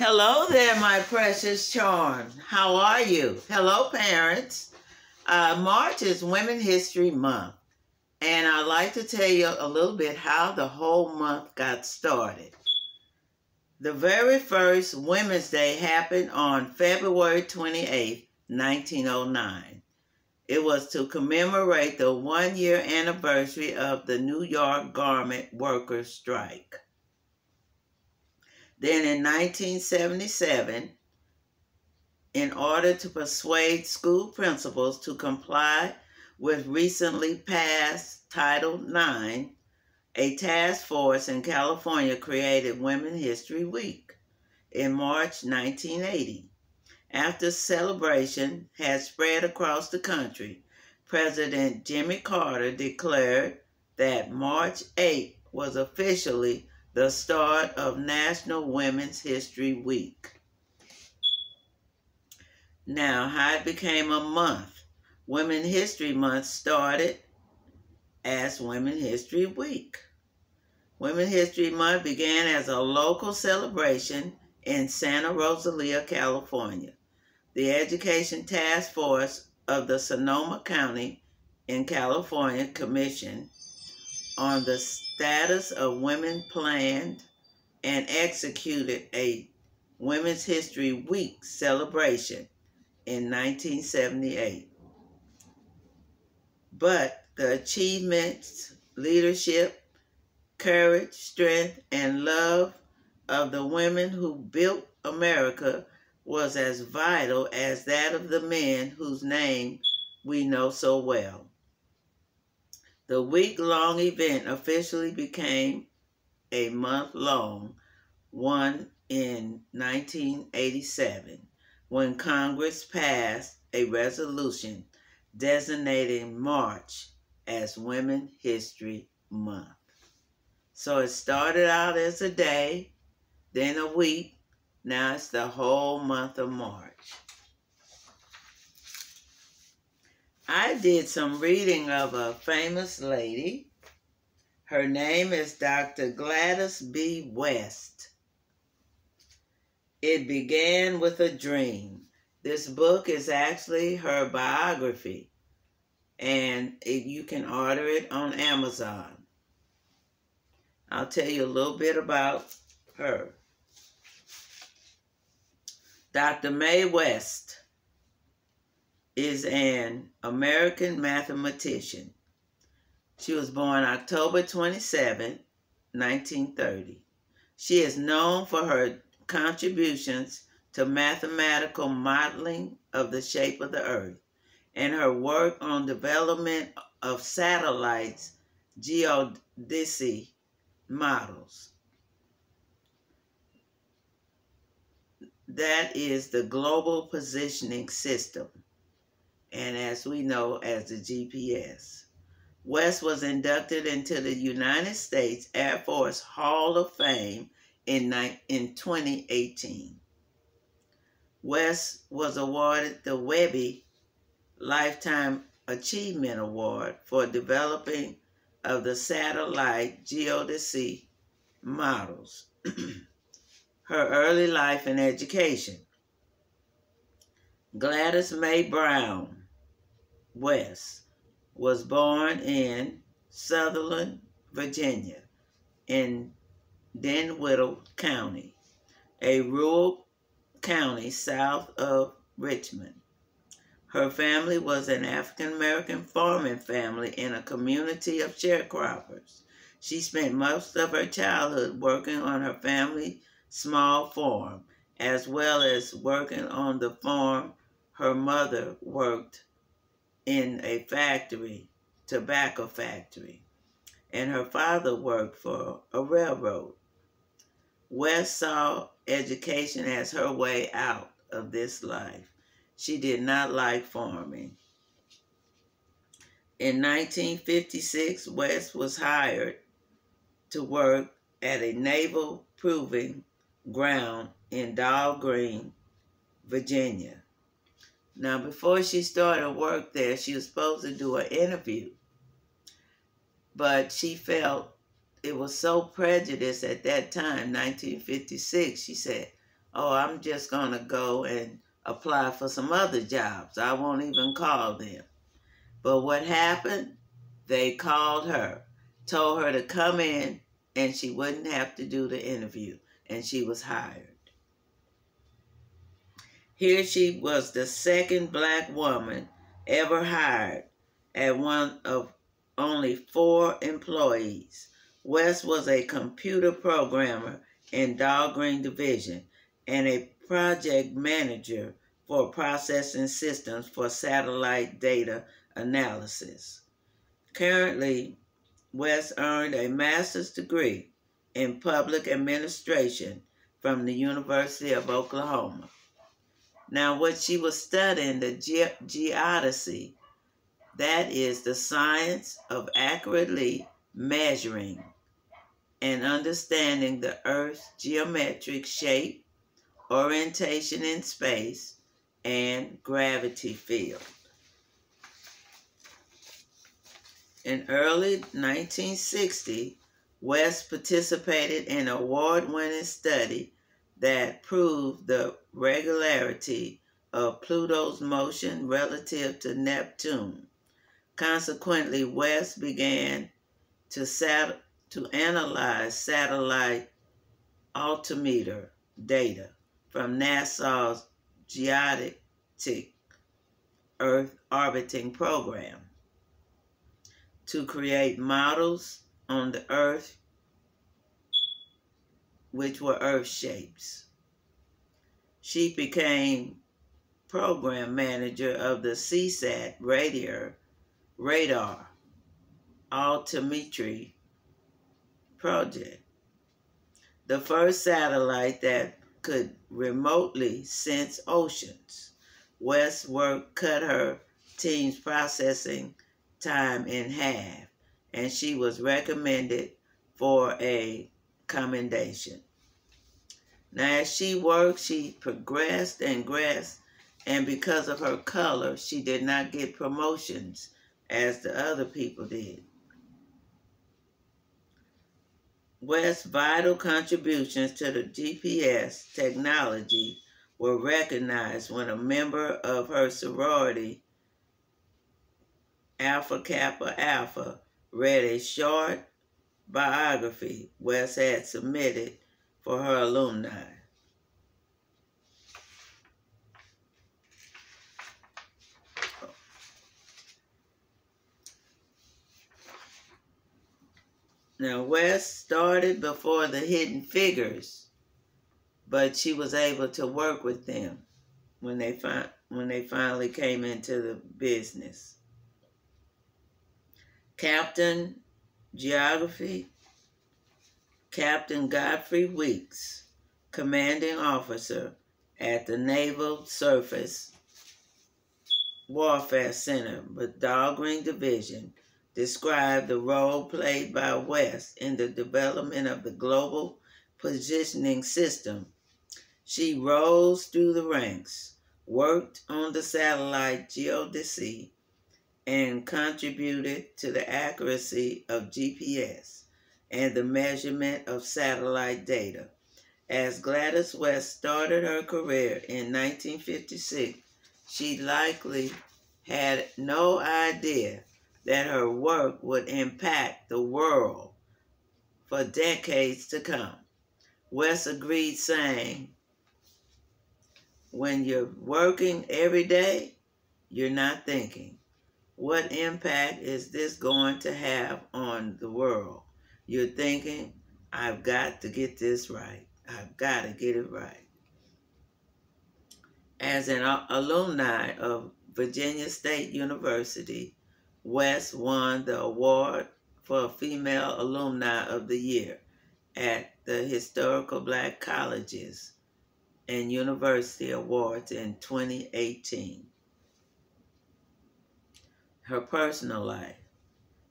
Hello there, my precious charm. How are you? Hello, parents. March is Women's History Month, and I'd like to tell you a little bit how the whole month got started. The very first Women's Day happened on February 28, 1909. It was to commemorate the one-year anniversary of the New York garment workers' strike. Then in 1977, in order to persuade school principals to comply with recently passed Title IX, a task force in California created Women's History Week in March 1980. After celebration had spread across the country, President Jimmy Carter declared that March 8 was officially the start of National Women's History Week. Now, how it became a month. Women's History Month started as Women's History Week. Women's History Month began as a local celebration in Santa Rosalia, California. The Education Task Force of the Sonoma County in California Commission on the Status of Women planned and executed a Women's History Week celebration in 1978. But the achievements, leadership, courage, strength, and love of the women who built America was as vital as that of the men whose name we know so well. The week-long event officially became a month-long one in 1987 when Congress passed a resolution designating March as Women's History Month. So it started out as a day, then a week, now it's the whole month of March. I did some reading of a famous lady. Her name is Dr. Gladys B. West. It Began with a Dream. This book is actually her biography, and you can order it on Amazon. I'll tell you a little bit about her. Dr. Mae West is an American mathematician. She was born October 27, 1930. She is known for her contributions to mathematical modeling of the shape of the earth and her work on development of satellites geodesy models. That is the Global Positioning System, and as we know as the GPS. West was inducted into the United States Air Force Hall of Fame in 2018. West was awarded the Webby Lifetime Achievement Award for developing of the satellite geodesy models. Her early life and education. Gladys Mae Brown West was born in Sutherland, Virginia, in Dinwiddie County, a rural county south of Richmond. Her family was an African-American farming family in a community of sharecroppers. She spent most of her childhood working on her family's small farm, as well as working on the farm her mother worked in a factory, tobacco factory, and her father worked for a railroad. West saw education as her way out of this life. She did not like farming. In 1956, West was hired to work at a naval proving ground in Dahlgreen, Virginia. Now, before she started work there, she was supposed to do an interview, but she felt it was so prejudiced at that time, 1956, she said, oh, I'm just going to go and apply for some other jobs. I won't even call them. But what happened? They called her, told her to come in, and she wouldn't have to do the interview, and she was hired. Here she was the second black woman ever hired at one of only 4 employees. West was a computer programmer in Dahlgren Division and a project manager for processing systems for satellite data analysis. Currently, West earned a master's degree in public administration from the University of Oklahoma. Now, what she was studying, the geodesy, that is the science of accurately measuring and understanding the Earth's geometric shape, orientation in space, and gravity field. In early 1960, West participated in an award-winning study that proved the regularity of Pluto's motion relative to Neptune. Consequently, West began to analyze satellite altimeter data from NASA's Geodetic Earth Orbiting Program to create models on the Earth, which were Earth shapes. She became program manager of the CSAT radar altimetry project, the first satellite that could remotely sense oceans. West's work cut her team's processing time in half, and she was recommended for a commendation. Now, as she worked, she progressed, and because of her color, she did not get promotions as the other people did. West's vital contributions to the GPS technology were recognized when a member of her sorority, Alpha Kappa Alpha, read a short biography West had submitted for her alumni. Now, West started before the Hidden Figures, but she was able to work with them when they finally came into the business. Captain Geography, Captain Godfrey Weeks, commanding officer at the Naval Surface Warfare Center, Dahlgren Division, described the role played by West in the development of the global positioning system. She rose through the ranks, worked on the satellite geodesy, and contributed to the accuracy of GPS and the measurement of satellite data. As Gladys West started her career in 1956, she likely had no idea that her work would impact the world for decades to come. West agreed, saying, "When you're working every day, you're not thinking, what impact is this going to have on the world? You're thinking, I've got to get this right. I've got to get it right." As an alumni of Virginia State University, West won the award for Female Alumni of the Year at the Historical Black Colleges and University Awards in 2018. Her personal life.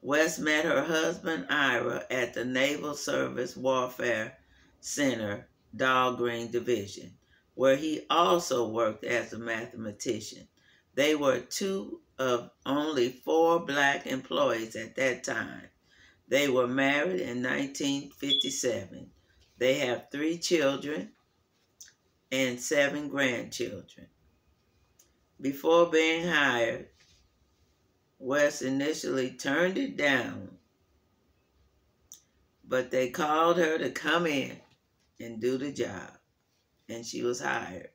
West met her husband, Ira, at the Naval Surface Warfare Center, Dahlgren Division, where he also worked as a mathematician. They were 2 of only 4 black employees at that time. They were married in 1957. They have 3 children, and 7 grandchildren. Before being hired, West initially turned it down, but they called her to come in and do the job, and she was hired.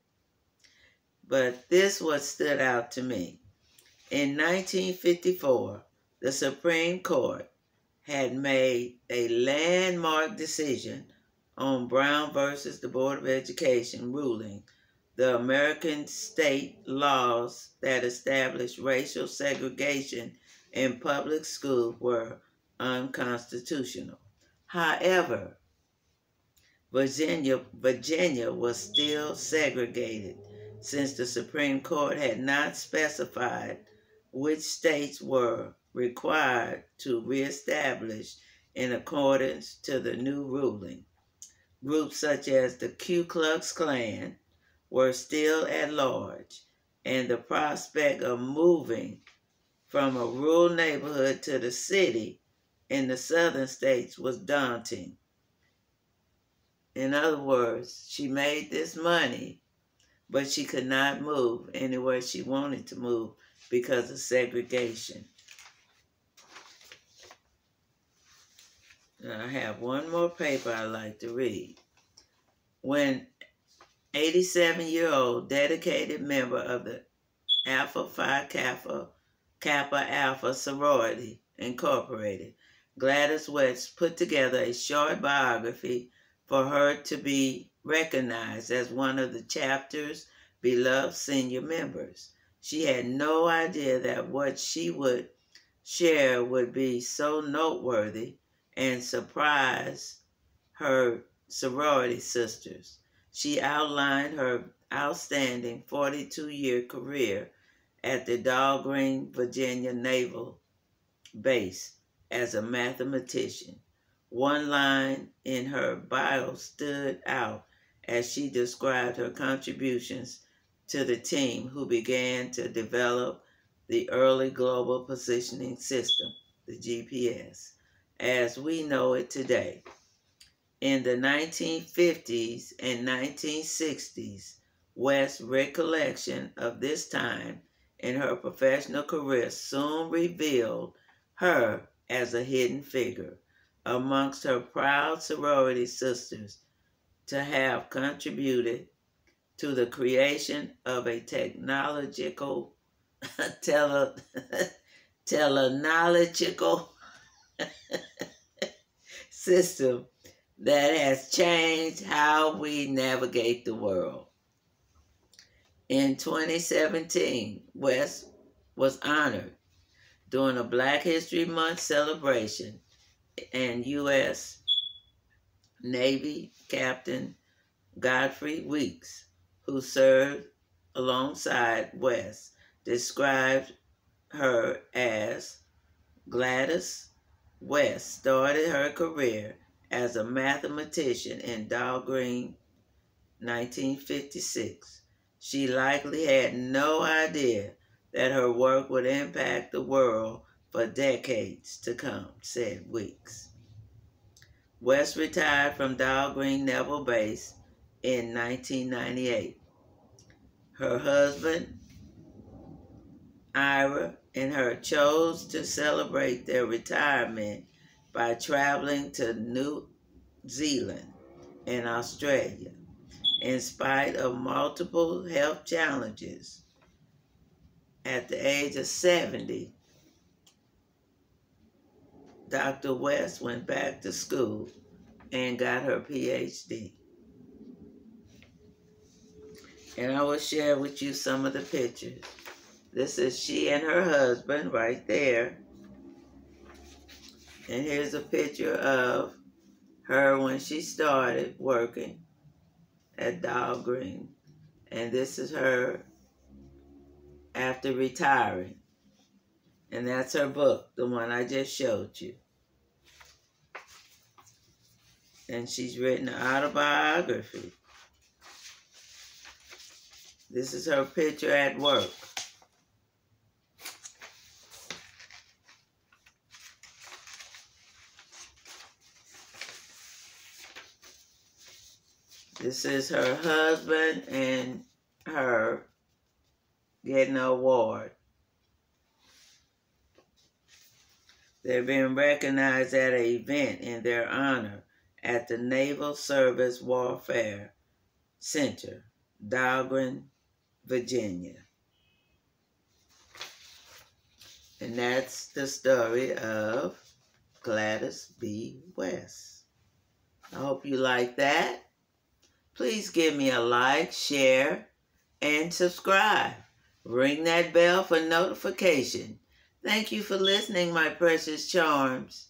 But this what stood out to me. In 1954, the Supreme Court had made a landmark decision on Brown versus the Board of Education, ruling the American state laws that established racial segregation in public schools were unconstitutional. However, Virginia was still segregated, since the Supreme Court had not specified which states were required to reestablish in accordance to the new ruling. Groups such as the Ku Klux Klan were still at large, and the prospect of moving from a rural neighborhood to the city in the southern states was daunting. In other words, she made this money, but she could not move anywhere she wanted to move because of segregation. And I have one more paper I'd like to read. When 87-year-old dedicated member of the Alpha Phi Kappa Alpha Sorority Incorporated, Gladys West put together a short biography for her to be recognized as one of the chapter's beloved senior members. She had no idea that what she would share would be so noteworthy and surprise her sorority sisters. She outlined her outstanding 42-year career at the Dahlgren, Virginia Naval Base as a mathematician. One line in her bio stood out as she described her contributions to the team who began to develop the early global positioning system, the GPS, as we know it today. In the 1950s and 1960s, West's recollection of this time in her professional career soon revealed her as a hidden figure amongst her proud sorority sisters to have contributed to the creation of a technological system that has changed how we navigate the world. In 2017, West was honored during a Black History Month celebration, and U.S. Navy Captain Godfrey Weeks, who served alongside West, described her as Gladys West started her career as a mathematician in Dahlgren, 1956. She likely had no idea that her work would impact the world for decades to come, said Weeks. West retired from Dahlgren Naval Base in 1998. Her husband, Ira, and her chose to celebrate their retirement by traveling to New Zealand and Australia. In spite of multiple health challenges, at the age of 70, Dr. West went back to school and got her PhD. And I will share with you some of the pictures. This is she and her husband right there. And here's a picture of her when she started working at Dahlgren. And this is her after retiring. And that's her book, the one I just showed you. And she's written an autobiography. This is her picture at work. This is her husband and her getting an award. They're being recognized at an event in their honor at the Naval Service Warfare Center, Dahlgren, Virginia. And that's the story of Gladys B. West. I hope you like that. Please give me a like, share, and subscribe. Ring that bell for notification. Thank you for listening, my precious charms.